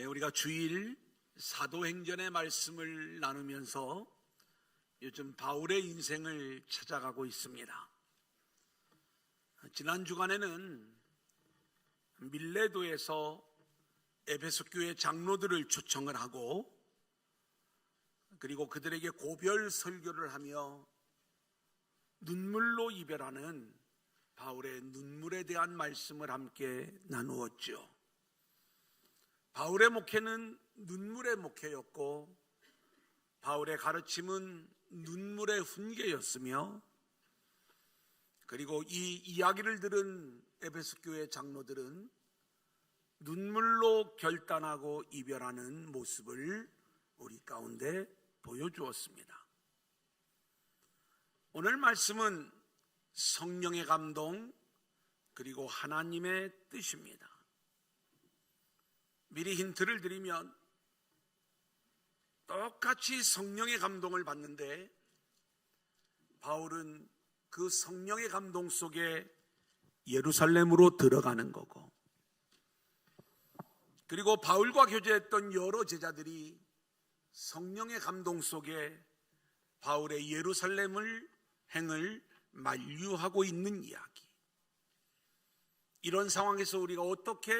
우리가 주일 사도행전의 말씀을 나누면서 요즘 바울의 인생을 찾아가고 있습니다. 지난 주간에는 밀레도에서 에베소 교회 장로들을 초청을 하고 그리고 그들에게 고별 설교를 하며 눈물로 이별하는 바울의 눈물에 대한 말씀을 함께 나누었죠. 바울의 목회는 눈물의 목회였고 바울의 가르침은 눈물의 훈계였으며 그리고 이 이야기를 들은 에베소 교회 장로들은 눈물로 결단하고 이별하는 모습을 우리 가운데 보여주었습니다. 오늘 말씀은 성령의 감동 그리고 하나님의 뜻입니다. 미리 힌트를 드리면 똑같이 성령의 감동을 받는데 바울은 그 성령의 감동 속에 예루살렘으로 들어가는 거고 그리고 바울과 교제했던 여러 제자들이 성령의 감동 속에 바울의 예루살렘을 행을 만류하고 있는 이야기. 이런 상황에서 우리가 어떻게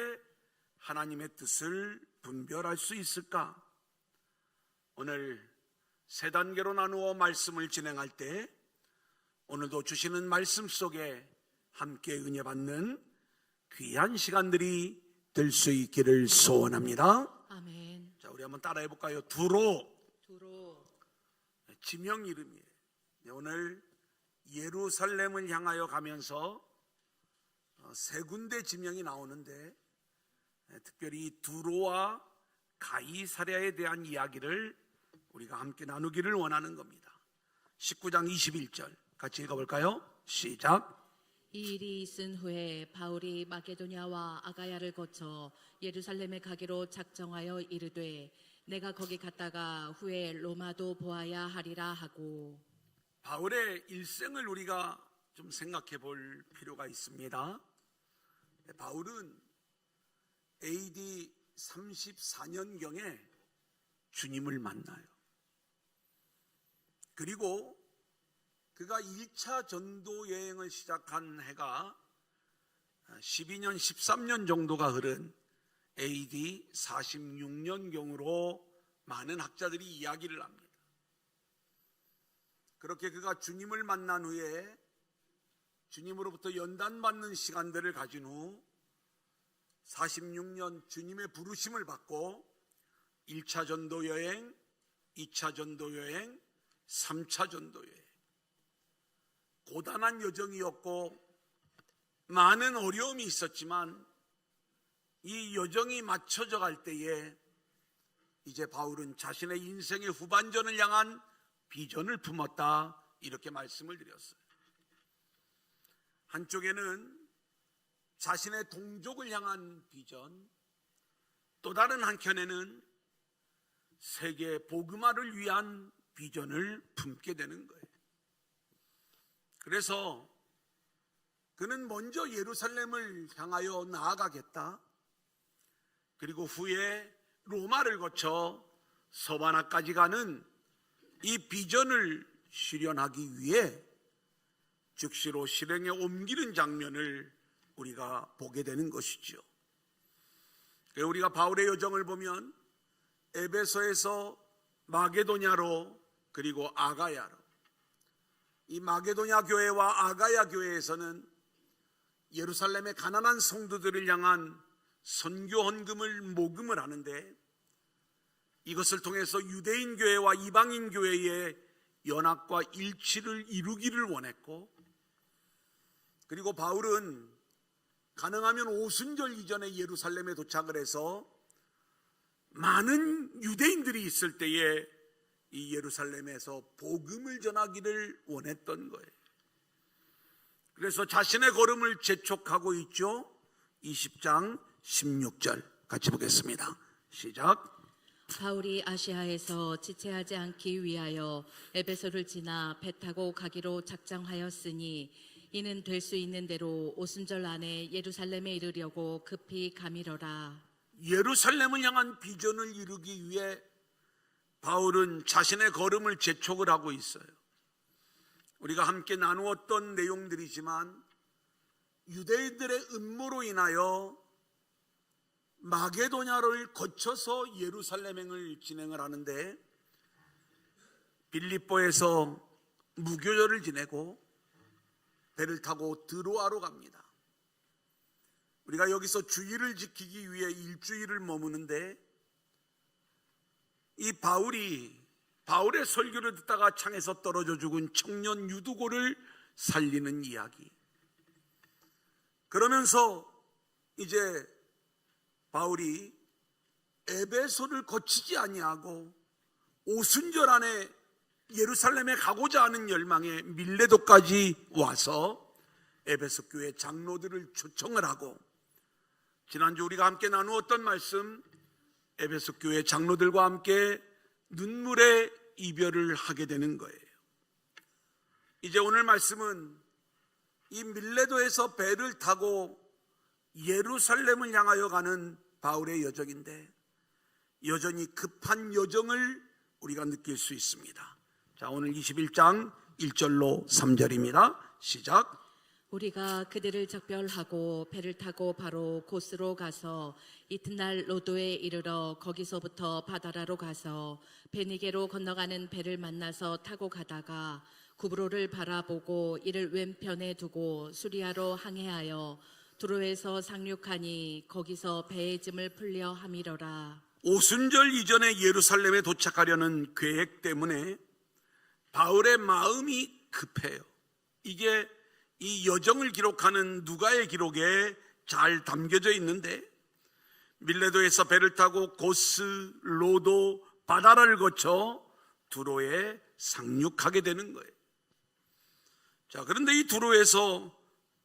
하나님의 뜻을 분별할 수 있을까? 오늘 세 단계로 나누어 말씀을 진행할 때 오늘도 주시는 말씀 속에 함께 은혜 받는 귀한 시간들이 될 수 있기를 소원합니다. 아멘. 자, 우리 한번 따라해 볼까요? 두로. 지명 이름이에요. 오늘 예루살렘을 향하여 가면서 세 군데 지명이 나오는데 특별히 두로와 가이사랴에 대한 이야기를 우리가 함께 나누기를 원하는 겁니다. 19장 21절 같이 읽어볼까요? 시작. 이 일이 있은 후에 바울이 마게도냐와 아가야를 거쳐 예루살렘에 가기로 작정하여 이르되 내가 거기 갔다가 후에 로마도 보아야 하리라 하고. 바울의 일생을 우리가 좀 생각해 볼 필요가 있습니다. 바울은 AD 34년경에 주님을 만나요. 그리고 그가 1차 전도 여행을 시작한 해가 12년, 13년 정도가 흐른 AD 46년경으로 많은 학자들이 이야기를 합니다. 그렇게 그가 주님을 만난 후에 주님으로부터 연단받는 시간들을 가진 후 46년 주님의 부르심을 받고 1차 전도 여행, 2차 전도 여행, 3차 전도 여행. 고단한 여정이었고 많은 어려움이 있었지만 이 여정이 맞춰져 갈 때에 이제 바울은 자신의 인생의 후반전을 향한 비전을 품었다 이렇게 말씀을 드렸어요. 한쪽에는 자신의 동족을 향한 비전, 또 다른 한켠에는 세계 복음화를 위한 비전을 품게 되는 거예요. 그래서 그는 먼저 예루살렘을 향하여 나아가겠다. 그리고 후에 로마를 거쳐 서바나까지 가는 이 비전을 실현하기 위해 즉시로 실행에 옮기는 장면을 우리가 보게 되는 것이죠. 우리가 바울의 여정을 보면 에베소에서 마게도냐로 그리고 아가야로, 이 마게도냐 교회와 아가야 교회에서는 예루살렘의 가난한 성도들을 향한 선교 헌금을 모금을 하는데 이것을 통해서 유대인 교회와 이방인 교회의 연합과 일치를 이루기를 원했고 그리고 바울은 가능하면 오순절 이전에 예루살렘에 도착을 해서 많은 유대인들이 있을 때에 이 예루살렘에서 복음을 전하기를 원했던 거예요. 그래서 자신의 걸음을 재촉하고 있죠. 20장 16절 같이 보겠습니다. 시작. 바울이 아시아에서 지체하지 않기 위하여 에베소를 지나 배 타고 가기로 작정하였으니 이는 될 수 있는 대로 오순절 안에 예루살렘에 이르려고 급히 가미러라. 예루살렘을 향한 비전을 이루기 위해 바울은 자신의 걸음을 재촉을 하고 있어요. 우리가 함께 나누었던 내용들이지만 유대인들의 음모로 인하여 마게도냐를 거쳐서 예루살렘행을 진행을 하는데 빌립보에서 무교절을 지내고 배를 타고 드로아로 갑니다. 우리가 여기서 주일을 지키기 위해 일주일을 머무는데 이 바울의 설교를 듣다가 창에서 떨어져 죽은 청년 유두고를 살리는 이야기. 그러면서 이제 바울이 에베소를 거치지 아니하고 오순절 안에 예루살렘에 가고자 하는 열망에 밀레도까지 와서 에베소 교회 장로들을 초청을 하고, 지난주 우리가 함께 나누었던 말씀, 에베소 교회 장로들과 함께 눈물의 이별을 하게 되는 거예요. 이제 오늘 말씀은 이 밀레도에서 배를 타고 예루살렘을 향하여 가는 바울의 여정인데 여전히 급한 여정을 우리가 느낄 수 있습니다. 자, 오늘 21장 1절로 3절입니다. 시작. 우리가 그들을 작별하고 배를 타고 바로 고스로 가서 이튿날 로도에 이르러 거기서부터 바다라로 가서 베니게로 건너가는 배를 만나서 타고 가다가 구브로를 바라보고 이를 왼편에 두고 수리아로 항해하여 두로에서 상륙하니 거기서 배의 짐을 풀려 함이러라. 오순절 이전에 예루살렘에 도착하려는 계획 때문에 바울의 마음이 급해요. 이게 이 여정을 기록하는 누가의 기록에 잘 담겨져 있는데 밀레도에서 배를 타고 고스, 로도, 바다라를 거쳐 두로에 상륙하게 되는 거예요. 자, 그런데 이 두로에서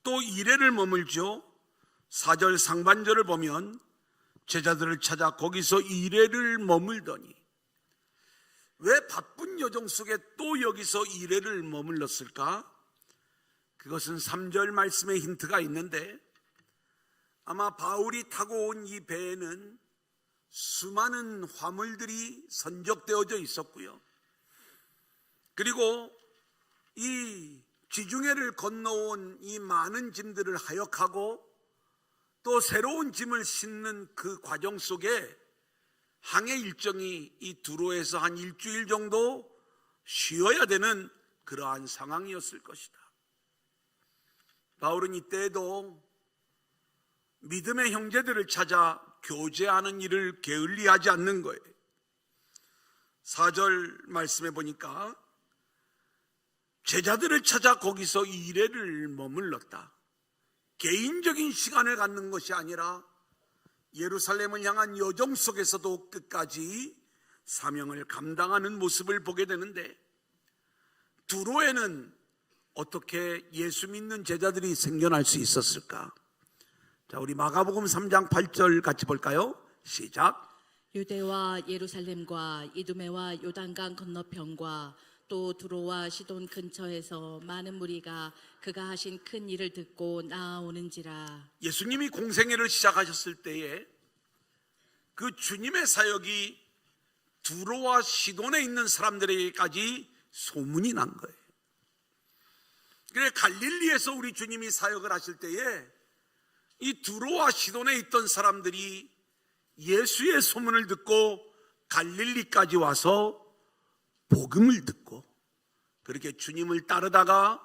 또 이레를 머물죠. 4절 상반절을 보면 제자들을 찾아 거기서 이레를 머물더니, 왜 바쁜 여정 속에 또 여기서 이레를 머물렀을까? 그것은 3절 말씀에 힌트가 있는데 아마 바울이 타고 온 이 배에는 수많은 화물들이 선적되어져 있었고요. 그리고 이 지중해를 건너온 이 많은 짐들을 하역하고 또 새로운 짐을 싣는 그 과정 속에 항해 일정이 이 두로에서 한 일주일 정도 쉬어야 되는 그러한 상황이었을 것이다. 바울은 이때에도 믿음의 형제들을 찾아 교제하는 일을 게을리하지 않는 거예요. 4절 말씀해 보니까 제자들을 찾아 거기서 이레를 머물렀다. 개인적인 시간을 갖는 것이 아니라 예루살렘을 향한 여정 속에서도 끝까지 사명을 감당하는 모습을 보게 되는데, 두로에는 어떻게 예수 믿는 제자들이 생겨날 수 있었을까? 자, 우리 마가복음 3장 8절 같이 볼까요? 시작. 유대와 예루살렘과 이두메와 요단강 건너편과 또 두로와 시돈 근처에서 많은 무리가 그가 하신 큰 일을 듣고 나아오는지라. 예수님이 공생애를 시작하셨을 때에 그 주님의 사역이 두로와 시돈에 있는 사람들에게까지 소문이 난 거예요. 그래 갈릴리에서 우리 주님이 사역을 하실 때에 이 두로와 시돈에 있던 사람들이 예수의 소문을 듣고 갈릴리까지 와서 복음을 듣고 그렇게 주님을 따르다가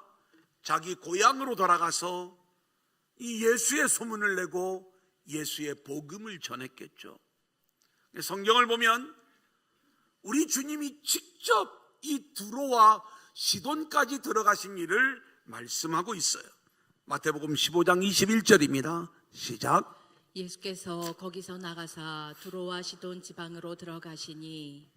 자기 고향으로 돌아가서 이 예수의 소문을 내고 예수의 복음을 전했겠죠. 성경을 보면 우리 주님이 직접 이 두로와 시돈까지 들어가신 일을 말씀하고 있어요. 마태복음 15장 21절입니다. 시작. 예수께서 거기서 나가사 두로와 시돈 지방으로 들어가시니.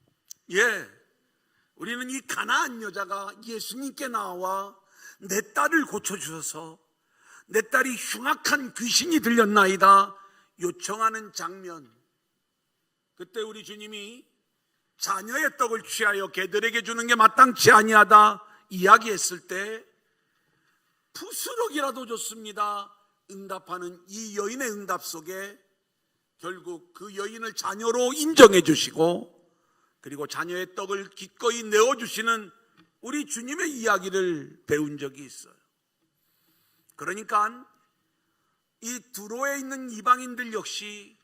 우리는 이 가나안 여자가 예수님께 나와 내 딸을 고쳐주셔서 내 딸이 흉악한 귀신이 들렸나이다 요청하는 장면, 그때 우리 주님이 자녀의 떡을 취하여 개들에게 주는 게 마땅치 아니하다 이야기했을 때 푸스럭이라도 좋습니다 응답하는 이 여인의 응답 속에 결국 그 여인을 자녀로 인정해 주시고 그리고 자녀의 떡을 기꺼이 내어주시는 우리 주님의 이야기를 배운 적이 있어요. 그러니까 이 두로에 있는 이방인들 역시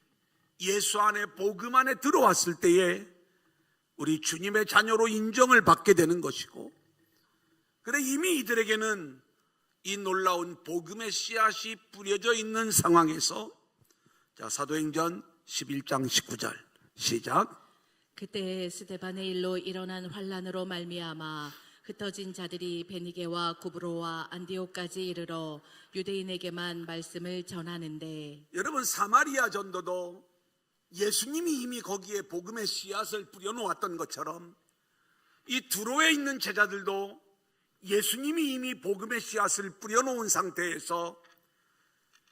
예수 안에 복음 안에 들어왔을 때에 우리 주님의 자녀로 인정을 받게 되는 것이고, 그래 이미 이들에게는 이 놀라운 복음의 씨앗이 뿌려져 있는 상황에서 자, 사도행전 11장 19절 시작. 그때 스데반의 일로 일어난 환란으로 말미암아 흩어진 자들이 베니게와 구브로와 안디옥까지 이르러 유대인에게만 말씀을 전하는데, 여러분, 사마리아 전도도 예수님이 이미 거기에 복음의 씨앗을 뿌려놓았던 것처럼 이 두로에 있는 제자들도 예수님이 이미 복음의 씨앗을 뿌려놓은 상태에서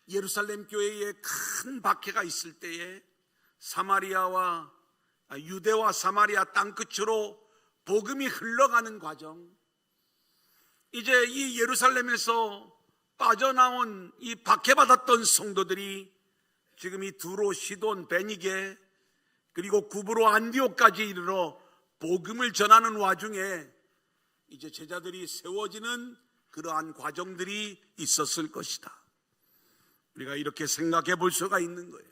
예루살렘 교회에 큰 박해가 있을 때에 유대와 사마리아 땅끝으로 복음이 흘러가는 과정, 이제 이 예루살렘에서 빠져나온 이 박해받았던 성도들이 지금 이 두로, 시돈, 베니게 그리고 구브로, 안디옥까지 이르러 복음을 전하는 와중에 이제 제자들이 세워지는 그러한 과정들이 있었을 것이다. 우리가 이렇게 생각해 볼 수가 있는 거예요.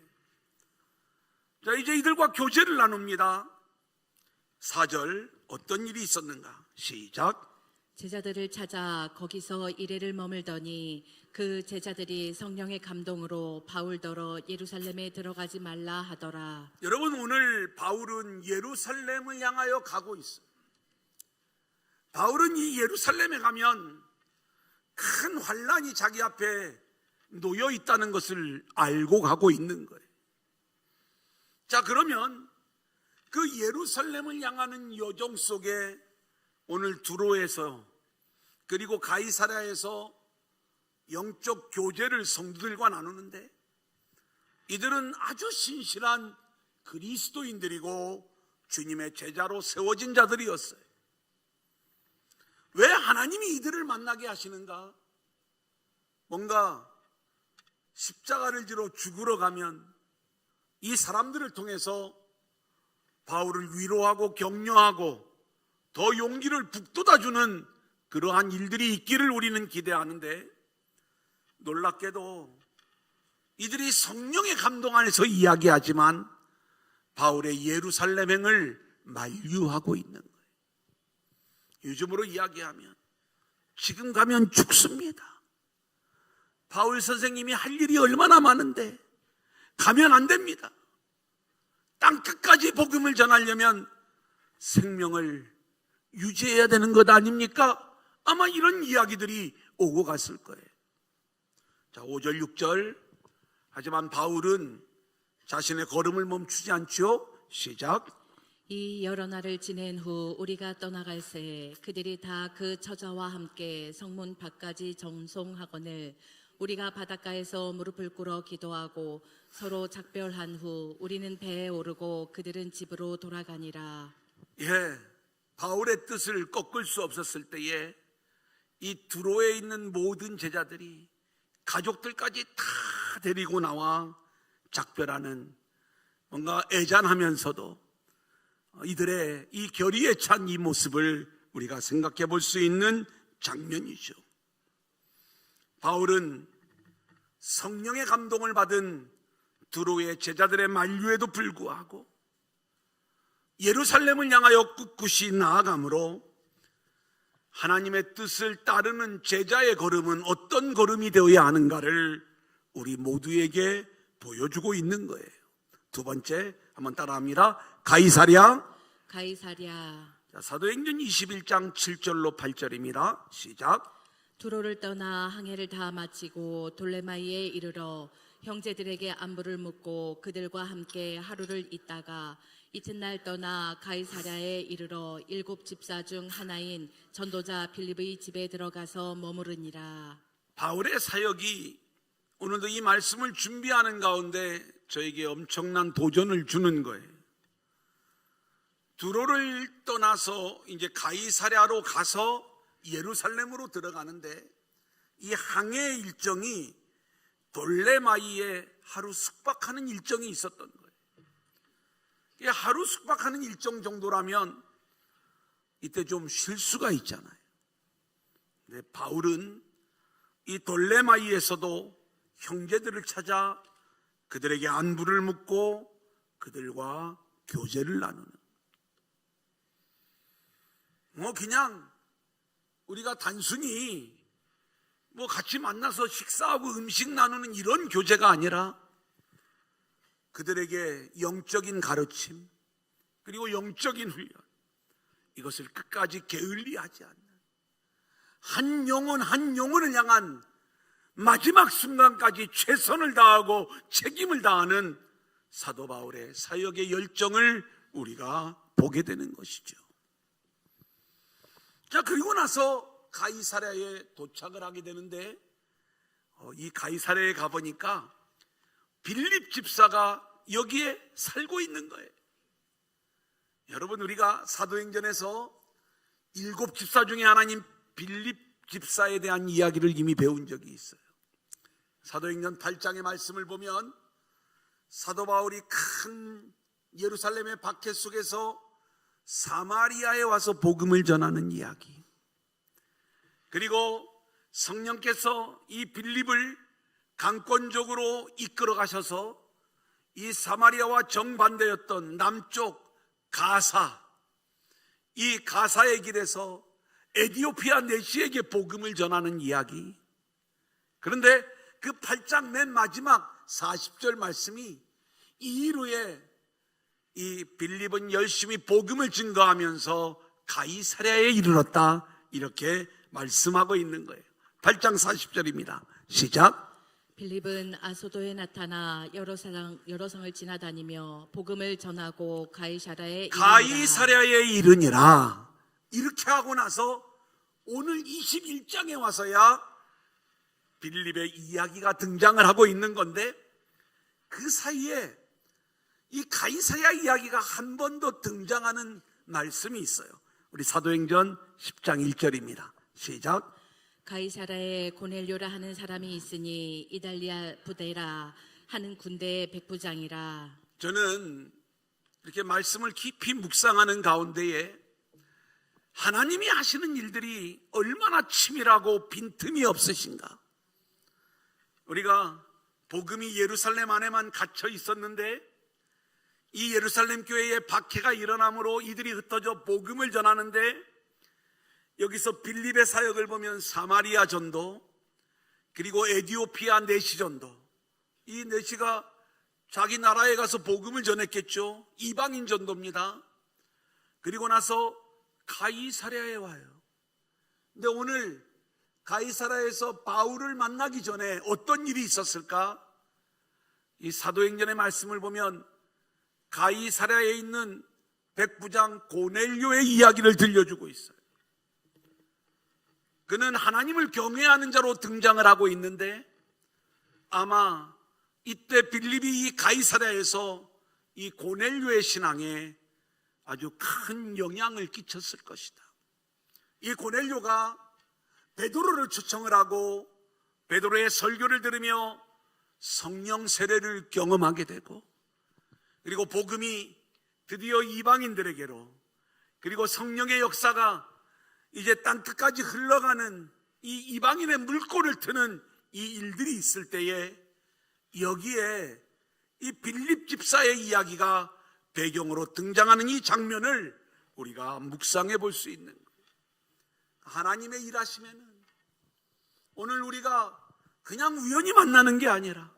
자, 이제 이들과 교제를 나눕니다. 4절 어떤 일이 있었는가? 시작. 제자들을 찾아 거기서 이래를 머물더니 그 제자들이 성령의 감동으로 바울더러 예루살렘에 들어가지 말라 하더라. 여러분, 오늘 바울은 예루살렘을 향하여 가고 있어요. 바울은 이 예루살렘에 가면 큰 환란이 자기 앞에 놓여 있다는 것을 알고 가고 있는 거예요. 자, 그러면 그 예루살렘을 향하는 여정 속에 오늘 두로에서 그리고 가이사랴에서 영적 교제를 성도들과 나누는데, 이들은 아주 신실한 그리스도인들이고 주님의 제자로 세워진 자들이었어요. 왜 하나님이 이들을 만나게 하시는가? 뭔가 십자가를 지러 죽으러 가면 이 사람들을 통해서 바울을 위로하고 격려하고 더 용기를 북돋아주는 그러한 일들이 있기를 우리는 기대하는데, 놀랍게도 이들이 성령의 감동 안에서 이야기하지만 바울의 예루살렘행을 만류하고 있는 거예요. 요즘으로 이야기하면 지금 가면 죽습니다. 바울 선생님이 할 일이 얼마나 많은데 가면 안 됩니다. 땅 끝까지 복음을 전하려면 생명을 유지해야 되는 것 아닙니까? 아마 이런 이야기들이 오고 갔을 거예요. 자, 5절 6절. 하지만 바울은 자신의 걸음을 멈추지 않죠. 시작. 이 여러 날을 지낸 후 우리가 떠나갈새 그들이 다 그 처자와 함께 성문 밖까지 정송하거늘 우리가 바닷가에서 무릎을 꿇어 기도하고 서로 작별한 후 우리는 배에 오르고 그들은 집으로 돌아가니라. 예, 바울의 뜻을 꺾을 수 없었을 때에 이 두로에 있는 모든 제자들이 가족들까지 다 데리고 나와 작별하는, 뭔가 애잔하면서도 이들의 이 결의에 찬 이 모습을 우리가 생각해 볼 수 있는 장면이죠. 바울은 성령의 감동을 받은 두로의 제자들의 만류에도 불구하고 예루살렘을 향하여 꿋꿋이 나아가므로 하나님의 뜻을 따르는 제자의 걸음은 어떤 걸음이 되어야 하는가를 우리 모두에게 보여주고 있는 거예요. 두 번째, 한번 따라합니다. 가이사랴. 자, 사도행전 21장 7절로 8절입니다. 시작. 두로를 떠나 항해를 다 마치고 돌레마이에 이르러 형제들에게 안부를 묻고 그들과 함께 하루를 있다가 이튿날 떠나 가이사랴에 이르러 7 집사 중 하나인 전도자 빌립의 집에 들어가서 머무르니라. 바울의 사역이 오늘도 이 말씀을 준비하는 가운데 저에게 엄청난 도전을 주는 거예요. 두로를 떠나서 이제 가이사랴로 가서 예루살렘으로 들어가는데 이 항해 일정이 돌레마이에 하루 숙박하는 일정이 있었던 거예요. 이게 하루 숙박하는 일정 정도라면 이때 좀 쉴 수가 있잖아요. 근데 바울은 이 돌레마이에서도 형제들을 찾아 그들에게 안부를 묻고 그들과 교제를 나누는, 그냥 우리가 단순히 같이 만나서 식사하고 음식 나누는 이런 교제가 아니라 그들에게 영적인 가르침 그리고 영적인 훈련, 이것을 끝까지 게을리하지 않는, 한 영혼 한 영혼을 향한 마지막 순간까지 최선을 다하고 책임을 다하는 사도 바울의 사역의 열정을 우리가 보게 되는 것이죠. 자, 그리고 나서 가이사랴에 도착을 하게 되는데, 이 가이사랴에 가보니까 빌립 집사가 여기에 살고 있는 거예요. 여러분, 우리가 사도행전에서 7 집사 중에 하나님 빌립 집사에 대한 이야기를 이미 배운 적이 있어요. 사도행전 8장의 말씀을 보면 사도 바울이 큰 예루살렘의 박해 속에서 사마리아에 와서 복음을 전하는 이야기, 그리고 성령께서 이 빌립을 강권적으로 이끌어 가셔서 이 사마리아와 정반대였던 남쪽 가사, 이 가사의 길에서 에디오피아 내시에게 복음을 전하는 이야기. 그런데 그 8장 맨 마지막 40절 말씀이 이 이후에 이 빌립은 열심히 복음을 증거하면서 가이사랴에 이르렀다, 이렇게 말씀하고 있는 거예요. 8장 40절입니다. 시작. 빌립은 아소도에 나타나 여러 성을 지나다니며 복음을 전하고 가이사랴에 이르니라. 이렇게 하고 나서 오늘 21장에 와서야 빌립의 이야기가 등장을 하고 있는 건데, 그 사이에 이 가이사랴 이야기가 한 번 더 등장하는 말씀이 있어요. 우리 사도행전 10장 1절입니다. 시작. 가이사랴에 고넬료라 하는 사람이 있으니 이달리아 부대라 하는 군대의 백부장이라. 저는 이렇게 말씀을 깊이 묵상하는 가운데에 하나님이 하시는 일들이 얼마나 치밀하고 빈틈이 없으신가. 우리가 복음이 예루살렘 안에만 갇혀 있었는데 이 예루살렘 교회에 박해가 일어나므로 이들이 흩어져 복음을 전하는데, 여기서 빌립의 사역을 보면 사마리아 전도, 그리고 에디오피아 내시 전도, 이 내시가 자기 나라에 가서 복음을 전했겠죠. 이방인 전도입니다. 그리고 나서 가이사랴에 와요. 근데 오늘 가이사랴에서 바울을 만나기 전에 어떤 일이 있었을까? 이 사도행전의 말씀을 보면 가이사랴에 있는 백부장 고넬료의 이야기를 들려주고 있어요. 그는 하나님을 경외하는 자로 등장을 하고 있는데, 아마 이때 빌립이 이 가이사랴에서 이 고넬료의 신앙에 아주 큰 영향을 끼쳤을 것이다. 이 고넬료가 베드로를 초청을 하고 베드로의 설교를 들으며 성령 세례를 경험하게 되고, 그리고 복음이 드디어 이방인들에게로, 그리고 성령의 역사가 이제 땅끝까지 흘러가는 이 이방인의 물꼬를 트는 이 일들이 있을 때에 여기에 이 빌립 집사의 이야기가 배경으로 등장하는 이 장면을 우리가 묵상해 볼 수 있는 거예요. 하나님의 일하심에는 오늘 우리가 그냥 우연히 만나는 게 아니라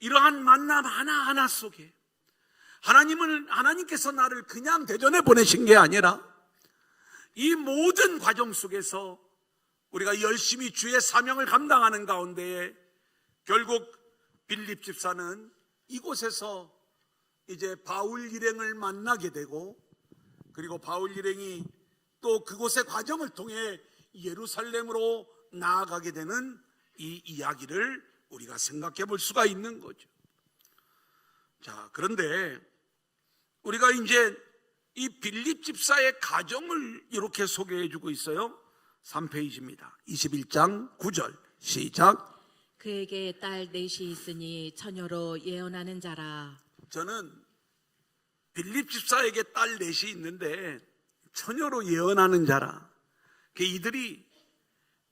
이러한 만남 하나하나 속에 하나님께서 나를 그냥 대전에 보내신 게 아니라 이 모든 과정 속에서 우리가 열심히 주의 사명을 감당하는 가운데에 결국 빌립 집사는 이곳에서 이제 바울 일행을 만나게 되고, 그리고 바울 일행이 또 그곳의 과정을 통해 예루살렘으로 나아가게 되는 이 이야기를 우리가 생각해 볼 수가 있는 거죠. 자, 그런데 우리가 이제 이 빌립 집사의 가정을 이렇게 소개해 주고 있어요. 3페이지입니다. 21장 9절 시작. 그에게 딸 넷이 있으니 처녀로 예언하는 자라. 저는 빌립 집사에게 딸 넷이 있는데 처녀로 예언하는 자라. 이들이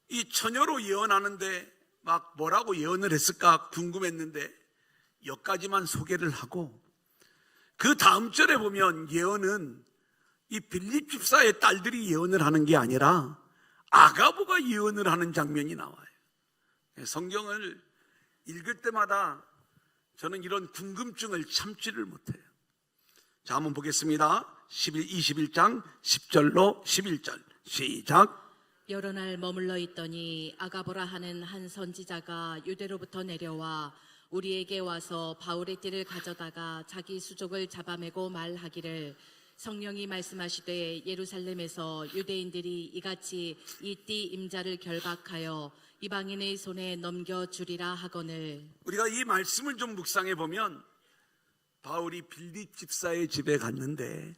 이 처녀로 예언하는데 막 뭐라고 예언을 했을까 궁금했는데 여기까지만 소개를 하고, 그 다음 절에 보면 예언은 이 빌립 집사의 딸들이 예언을 하는 게 아니라 아가보가 예언을 하는 장면이 나와요. 성경을 읽을 때마다 저는 이런 궁금증을 참지를 못해요. 자, 한번 보겠습니다. 21장 10절로 11절 시작. 여러 날 머물러 있더니 아가보라 하는 한 선지자가 유대로부터 내려와 우리에게 와서 바울의 띠를 가져다가 자기 수족을 잡아매고 말하기를, 성령이 말씀하시되 예루살렘에서 유대인들이 이같이 이 띠 임자를 결박하여 이방인의 손에 넘겨주리라 하거늘. 우리가 이 말씀을 좀 묵상해 보면 바울이 빌립 집사의 집에 갔는데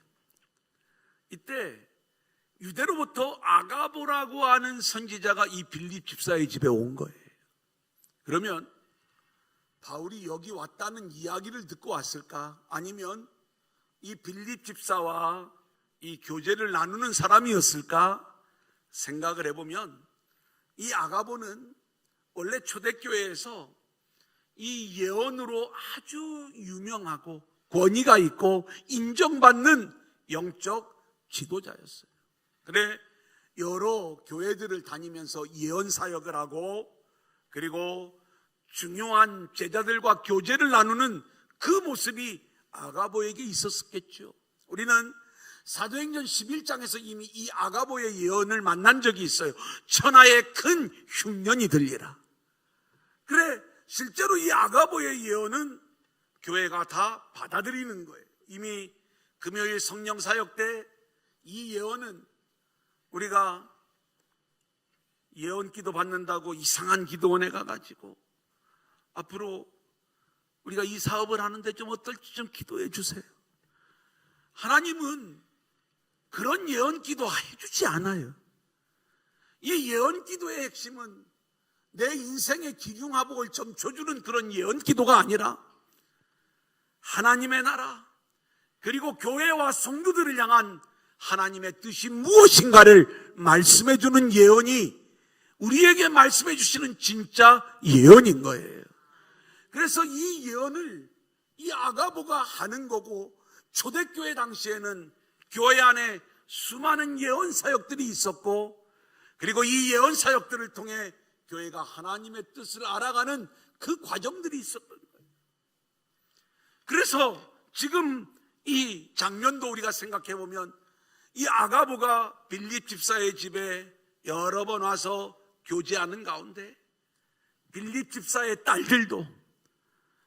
이때 유대로부터 아가보라고 하는 선지자가 이 빌립 집사의 집에 온 거예요. 그러면 바울이 여기 왔다는 이야기를 듣고 왔을까? 아니면 이 빌립 집사와 이 교제를 나누는 사람이었을까? 생각을 해보면 이 아가보는 원래 초대교회에서 이 예언으로 아주 유명하고 권위가 있고 인정받는 영적 지도자였어요. 그래 여러 교회들을 다니면서 예언 사역을 하고, 그리고 중요한 제자들과 교제를 나누는 그 모습이 아가보에게 있었겠죠. 우리는 사도행전 11장에서 이미 이 아가보의 예언을 만난 적이 있어요. 천하의 큰 흉년이 들리라. 그래 실제로 이 아가보의 예언은 교회가 다 받아들이는 거예요. 이미 금요일 성령 사역 때 이 예언은 우리가 예언 기도 받는다고 이상한 기도원에 가가지고 앞으로 우리가 이 사업을 하는데 좀 어떨지 좀 기도해 주세요. 하나님은 그런 예언 기도 해주지 않아요. 이 예언 기도의 핵심은 내 인생의 기중하복을 점쳐주는 그런 예언 기도가 아니라 하나님의 나라, 그리고 교회와 성도들을 향한 하나님의 뜻이 무엇인가를 말씀해 주는 예언이 우리에게 말씀해 주시는 진짜 예언인 거예요. 그래서 이 예언을 이 아가보가 하는 거고, 초대교회 당시에는 교회 안에 수많은 예언 사역들이 있었고, 그리고 이 예언 사역들을 통해 교회가 하나님의 뜻을 알아가는 그 과정들이 있었던 거예요. 그래서 지금 이 장면도 우리가 생각해 보면 이 아가보가 빌립 집사의 집에 여러 번 와서 교제하는 가운데 빌립 집사의 딸들도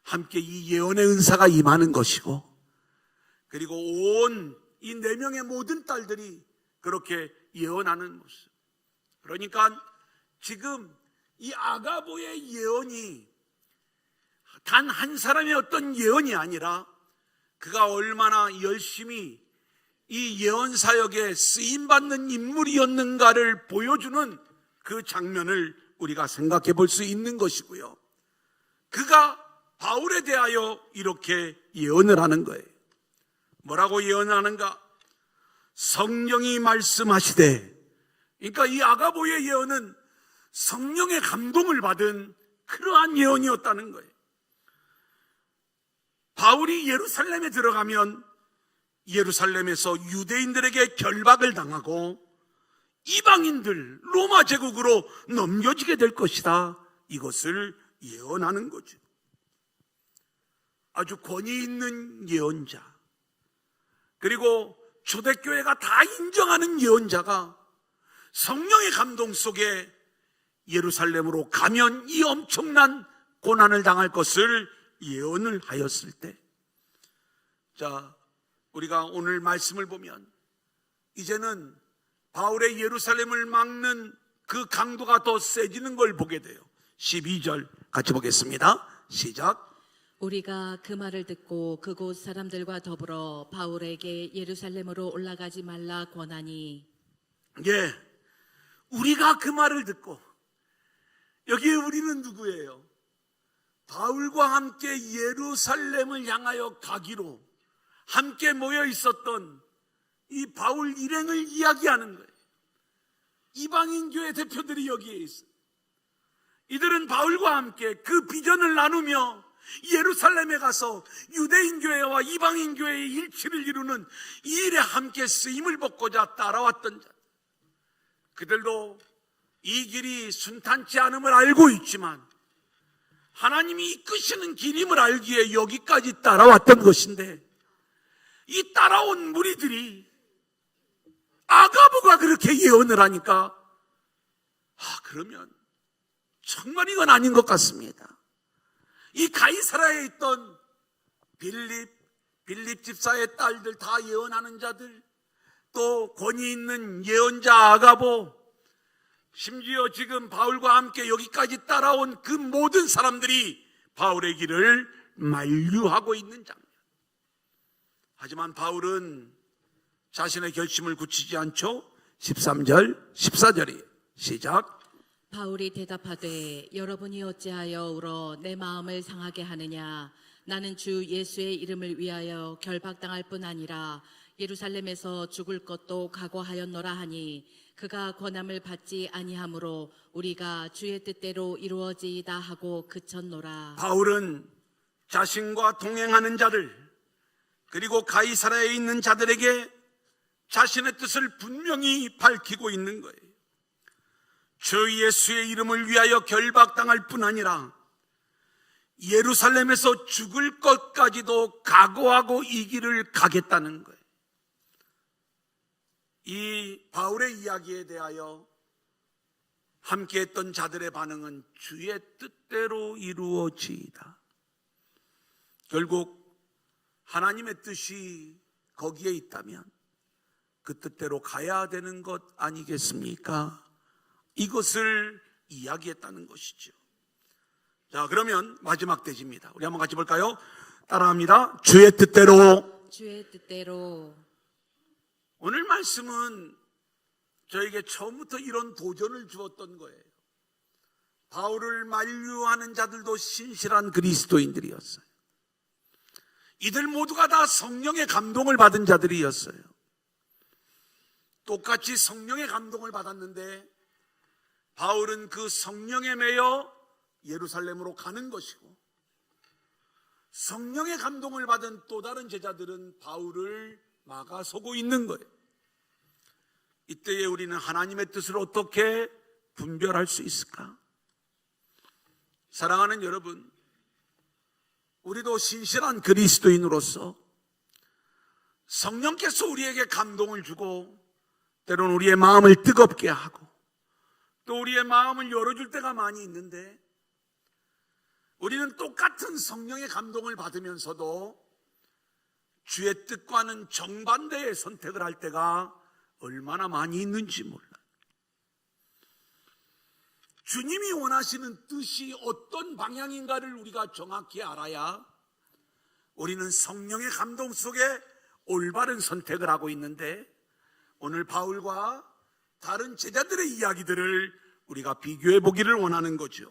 함께 이 예언의 은사가 임하는 것이고, 그리고 온 이 4명의 모든 딸들이 그렇게 예언하는 모습. 그러니까 지금 이 아가보의 예언이 단 한 사람의 어떤 예언이 아니라 그가 얼마나 열심히 이 예언 사역에 쓰임받는 인물이었는가를 보여주는 그 장면을 우리가 생각해 볼 수 있는 것이고요. 그가 바울에 대하여 이렇게 예언을 하는 거예요. 뭐라고 예언하는가? 성령이 말씀하시되, 그러니까 이 아가보의 예언은 성령의 감동을 받은 그러한 예언이었다는 거예요. 바울이 예루살렘에 들어가면 예루살렘에서 유대인들에게 결박을 당하고 이방인들 로마 제국으로 넘겨지게 될 것이다. 이것을 예언하는 거죠. 아주 권위 있는 예언자, 그리고 초대교회가 다 인정하는 예언자가 성령의 감동 속에 예루살렘으로 가면 이 엄청난 고난을 당할 것을 예언을 하였을 때, 자, 우리가 오늘 말씀을 보면 이제는 바울의 예루살렘을 막는 그 강도가 더 세지는 걸 보게 돼요. 12절 같이 보겠습니다. 시작. 우리가 그 말을 듣고 그곳 사람들과 더불어 바울에게 예루살렘으로 올라가지 말라 권하니. 예, 우리가 그 말을 듣고, 여기에 우리는 누구예요? 바울과 함께 예루살렘을 향하여 가기로 함께 모여 있었던 이 바울 일행을 이야기하는 거예요. 이방인 교회 대표들이 여기에 있어요. 이들은 바울과 함께 그 비전을 나누며 예루살렘에 가서 유대인 교회와 이방인 교회의 일치를 이루는 이 일에 함께 쓰임을 받고자 따라왔던 자. 그들도 이 길이 순탄치 않음을 알고 있지만 하나님이 이끄시는 길임을 알기에 여기까지 따라왔던 것인데, 이 따라온 무리들이 아가보가 그렇게 예언을 하니까 그러면 정말 이건 아닌 것 같습니다. 이 가이사라에 있던 빌립 집사의 딸들, 다 예언하는 자들, 또 권위 있는 예언자 아가보, 심지어 지금 바울과 함께 여기까지 따라온 그 모든 사람들이 바울의 길을 만류하고 있는 장면. 하지만 바울은 자신의 결심을 굳히지 않죠. 13절, 14절이에요. 시작. 바울이 대답하되 여러분이 어찌하여 울어 내 마음을 상하게 하느냐. 나는 주 예수의 이름을 위하여 결박당할 뿐 아니라 예루살렘에서 죽을 것도 각오하였노라 하니 그가 권함을 받지 아니하므로 우리가 주의 뜻대로 이루어지이다 하고 그쳤노라. 바울은 자신과 동행하는 자들, 그리고 가이사라에 있는 자들에게 자신의 뜻을 분명히 밝히고 있는 거예요. 주 예수의 이름을 위하여 결박당할 뿐 아니라 예루살렘에서 죽을 것까지도 각오하고 이 길을 가겠다는 거예요. 이 바울의 이야기에 대하여 함께했던 자들의 반응은 주의 뜻대로 이루어지이다. 결국 하나님의 뜻이 거기에 있다면 그 뜻대로 가야 되는 것 아니겠습니까? 이것을 이야기했다는 것이죠. 자, 그러면 마지막 대지입니다. 우리 한번 같이 볼까요? 따라합니다. 주의 뜻대로. 주의 뜻대로. 오늘 말씀은 저에게 처음부터 이런 도전을 주었던 거예요. 바울을 만류하는 자들도 신실한 그리스도인들이었어요. 이들 모두가 다 성령의 감동을 받은 자들이었어요. 똑같이 성령의 감동을 받았는데 바울은 그 성령에 매여 예루살렘으로 가는 것이고, 성령의 감동을 받은 또 다른 제자들은 바울을 막아서고 있는 거예요. 이때에 우리는 하나님의 뜻을 어떻게 분별할 수 있을까? 사랑하는 여러분, 우리도 신실한 그리스도인으로서 성령께서 우리에게 감동을 주고 때로는 우리의 마음을 뜨겁게 하고 또 우리의 마음을 열어줄 때가 많이 있는데, 우리는 똑같은 성령의 감동을 받으면서도 주의 뜻과는 정반대의 선택을 할 때가 얼마나 많이 있는지 몰라요. 주님이 원하시는 뜻이 어떤 방향인가를 우리가 정확히 알아야 우리는 성령의 감동 속에 올바른 선택을 하고 있는데, 오늘 바울과 다른 제자들의 이야기들을 우리가 비교해 보기를 원하는 거죠.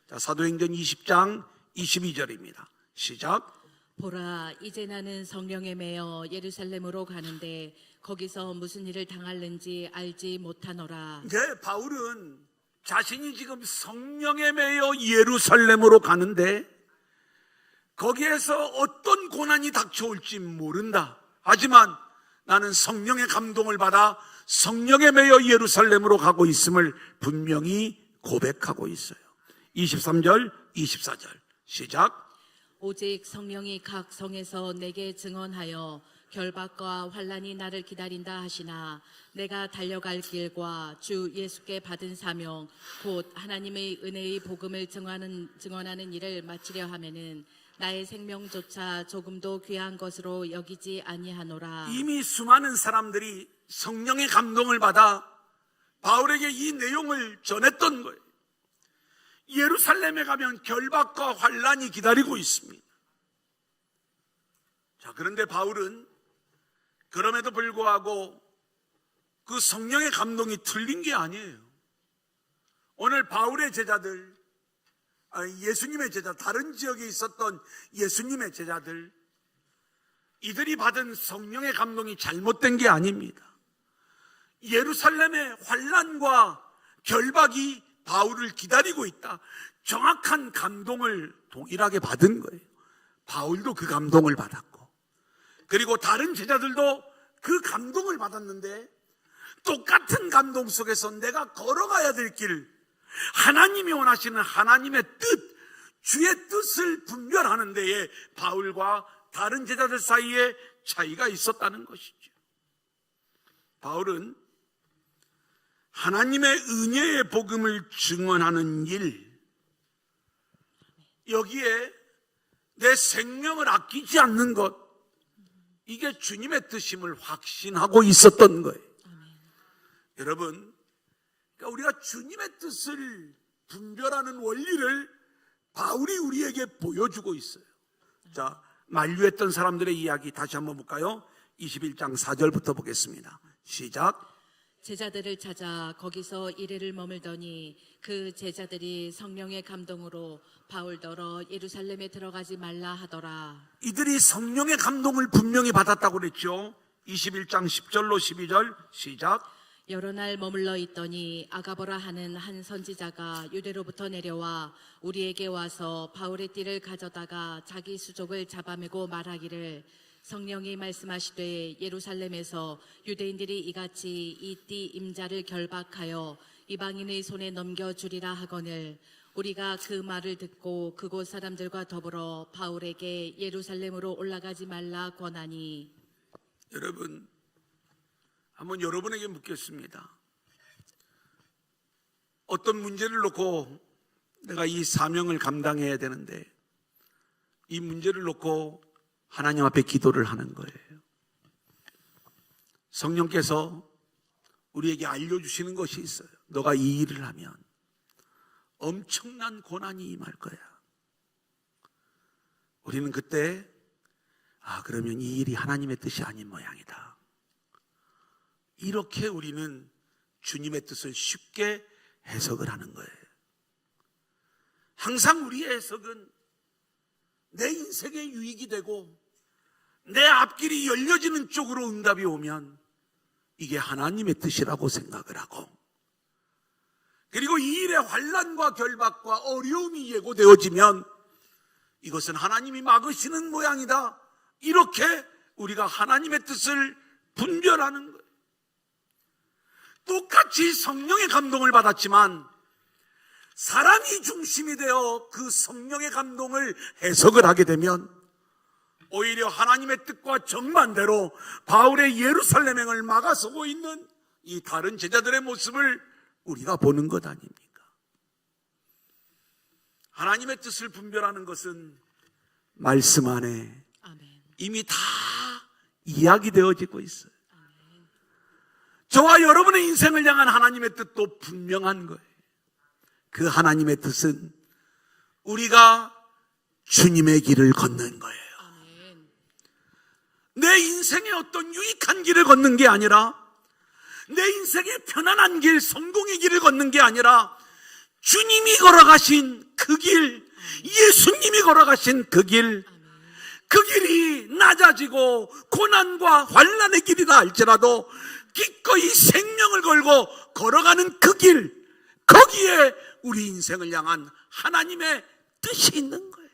자, 사도행전 20장 22절입니다. 시작. 보라, 이제 나는 성령에 매여 예루살렘으로 가는데 거기서 무슨 일을 당할는지 알지 못하노라. 네, 바울은 자신이 지금 성령에 매여 예루살렘으로 가는데 거기에서 어떤 고난이 닥쳐올지 모른다. 하지만 나는 성령의 감동을 받아 성령에 매여 예루살렘으로 가고 있음을 분명히 고백하고 있어요. 23절, 24절 시작. 오직 성령이 각 성에서 내게 증언하여 결박과 환난이 나를 기다린다 하시나 내가 달려갈 길과 주 예수께 받은 사명 곧 하나님의 은혜의 복음을 증언하는 일을 마치려 하면은 나의 생명조차 조금도 귀한 것으로 여기지 아니하노라. 이미 수많은 사람들이 성령의 감동을 받아 바울에게 이 내용을 전했던 거예요. 예루살렘에 가면 결박과 환난이 기다리고 있습니다. 자, 그런데 바울은 그럼에도 불구하고 그 성령의 감동이 틀린 게 아니에요. 오늘 바울의 제자들, 예수님의 제자, 다른 지역에 있었던 예수님의 제자들, 이들이 받은 성령의 감동이 잘못된 게 아닙니다. 예루살렘의 환난과 결박이 바울을 기다리고 있다. 정확한 감동을 동일하게 받은 거예요. 바울도 그 감동을 받았고, 그리고 다른 제자들도 그 감동을 받았는데, 똑같은 감동 속에서 내가 걸어가야 될 길, 하나님이 원하시는 하나님의 뜻, 주의 뜻을 분별하는 데에 바울과 다른 제자들 사이에 차이가 있었다는 것이죠. 바울은 하나님의 은혜의 복음을 증언하는 일, 여기에 내 생명을 아끼지 않는 것, 이게 주님의 뜻임을 확신하고 있었던 거예요. 여러분, 그러니까 우리가 주님의 뜻을 분별하는 원리를 바울이 우리에게 보여주고 있어요. 자, 만류했던 사람들의 이야기 다시 한번 볼까요? 21장 4절부터 보겠습니다. 시작. 제자들을 찾아 거기서 이래를 머물더니 그 제자들이 성령의 감동으로 바울더러 예루살렘에 들어가지 말라 하더라. 이들이 성령의 감동을 분명히 받았다고 그랬죠. 21장 10절로 12절 시작. 여러 날 머물러 있더니 아가보라 하는 한 선지자가 유대로부터 내려와 우리에게 와서 바울의 띠를 가져다가 자기 수족을 잡아매고 말하기를, 성령이 말씀하시되 예루살렘에서 유대인들이 이같이 이 띠 임자를 결박하여 이방인의 손에 넘겨주리라 하거늘, 우리가 그 말을 듣고 그곳 사람들과 더불어 바울에게 예루살렘으로 올라가지 말라 권하니. 여러분, 한번 여러분에게 묻겠습니다. 어떤 문제를 놓고 내가 이 사명을 감당해야 되는데, 이 문제를 놓고 하나님 앞에 기도를 하는 거예요. 성령께서 우리에게 알려주시는 것이 있어요. 너가 이 일을 하면 엄청난 고난이 임할 거야. 우리는 그때 그러면 이 일이 하나님의 뜻이 아닌 모양이다. 이렇게 우리는 주님의 뜻을 쉽게 해석을 하는 거예요. 항상 우리의 해석은 내 인생의 유익이 되고 내 앞길이 열려지는 쪽으로 응답이 오면 이게 하나님의 뜻이라고 생각을 하고, 그리고 이 일의 환난과 결박과 어려움이 예고되어지면 이것은 하나님이 막으시는 모양이다. 이렇게 우리가 하나님의 뜻을 분별하는 거예요. 똑같이 성령의 감동을 받았지만 사람이 중심이 되어 그 성령의 감동을 해석을 하게 되면 오히려 하나님의 뜻과 정반대로 바울의 예루살렘행을 막아서고 있는 이 다른 제자들의 모습을 우리가 보는 것 아닙니까? 하나님의 뜻을 분별하는 것은 말씀 안에 이미 다 이야기되어지고 있어요. 저와 여러분의 인생을 향한 하나님의 뜻도 분명한 거예요. 그 하나님의 뜻은 우리가 주님의 길을 걷는 거예요. 내 인생의 어떤 유익한 길을 걷는 게 아니라, 내 인생의 편안한 길, 성공의 길을 걷는 게 아니라 주님이 걸어가신 그 길, 예수님이 걸어가신 그 길, 그 길이 낮아지고 고난과 환난의 길이다 할지라도 기꺼이 생명을 걸고 걸어가는 그 길, 거기에 우리 인생을 향한 하나님의 뜻이 있는 거예요.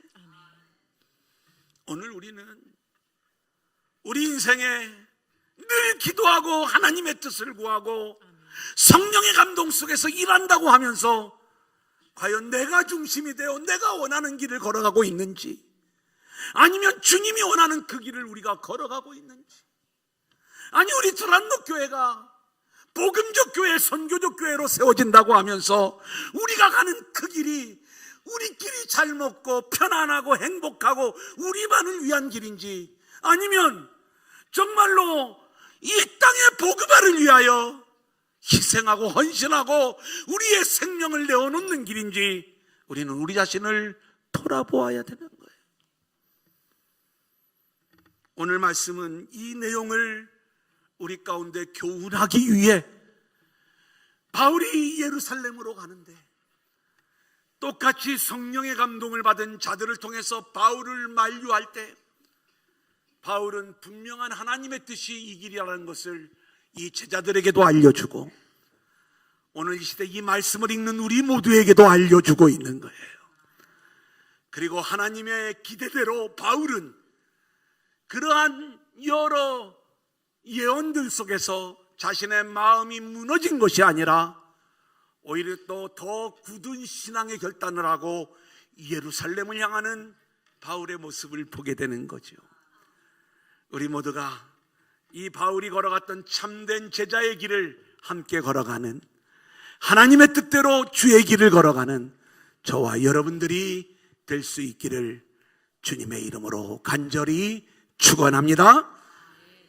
오늘 우리는 우리 인생에 늘 기도하고 하나님의 뜻을 구하고 성령의 감동 속에서 일한다고 하면서 과연 내가 중심이 되어 내가 원하는 길을 걸어가고 있는지, 아니면 주님이 원하는 그 길을 우리가 걸어가고 있는지, 아니 우리 두란노 교회가 복음적 교회, 선교적 교회로 세워진다고 하면서 우리가 가는 그 길이 우리끼리 잘 먹고 편안하고 행복하고 우리만을 위한 길인지, 아니면 정말로 이 땅의 복음화를 위하여 희생하고 헌신하고 우리의 생명을 내어놓는 길인지 우리는 우리 자신을 돌아보아야 되는 거예요. 오늘 말씀은 이 내용을 우리 가운데 교훈하기 위해 바울이 예루살렘으로 가는데 똑같이 성령의 감동을 받은 자들을 통해서 바울을 만류할 때 바울은 분명한 하나님의 뜻이 이 길이라는 것을 이 제자들에게도 알려주고 오늘 이 시대 이 말씀을 읽는 우리 모두에게도 알려주고 있는 거예요. 그리고 하나님의 기대대로 바울은 그러한 여러 예언들 속에서 자신의 마음이 무너진 것이 아니라 오히려 또 더 굳은 신앙의 결단을 하고 예루살렘을 향하는 바울의 모습을 보게 되는 거죠. 우리 모두가 이 바울이 걸어갔던 참된 제자의 길을 함께 걸어가는, 하나님의 뜻대로 주의 길을 걸어가는 저와 여러분들이 될 수 있기를 주님의 이름으로 간절히 축원합니다.